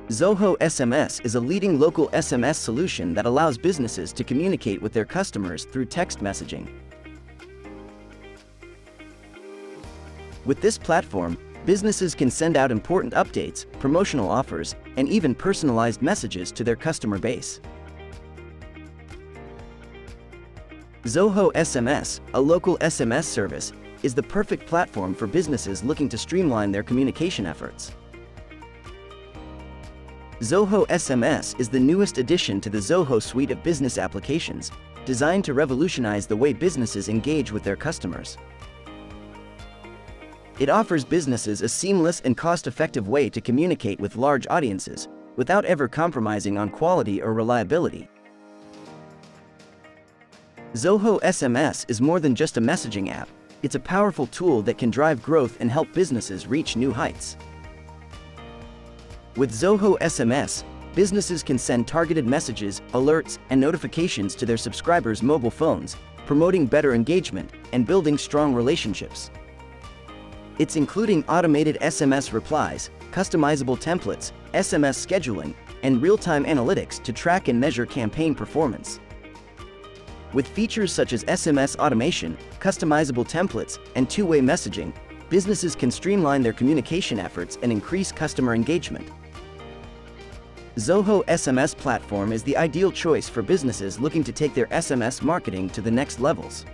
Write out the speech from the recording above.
ZOHO SMS is a leading local SMS solution that allows businesses to communicate with their customers through text messaging. With this platform, businesses can send out important updates, promotional offers, and even personalized messages to their customer base. ZOHO SMS, a local SMS service, is the perfect platform for businesses looking to streamline their communication efforts. ZOHO SMS is the newest addition to the ZOHO suite of business applications, designed to revolutionize the way businesses engage with their customers. It offers businesses a seamless and cost-effective way to communicate with large audiences, without ever compromising on quality or reliability. ZOHO SMS is more than just a messaging app. It's a powerful tool that can drive growth and help businesses reach new heights. With ZOHO SMS, businesses can send targeted messages, alerts, and notifications to their subscribers' mobile phones, promoting better engagement and building strong relationships. It's including automated SMS replies, customizable templates, SMS scheduling, and real-time analytics to track and measure campaign performance. With features such as SMS automation, customizable templates, and two-way messaging, businesses can streamline their communication efforts and increase customer engagement. ZOHO SMS platform is the ideal choice for businesses looking to take their SMS marketing to the next levels.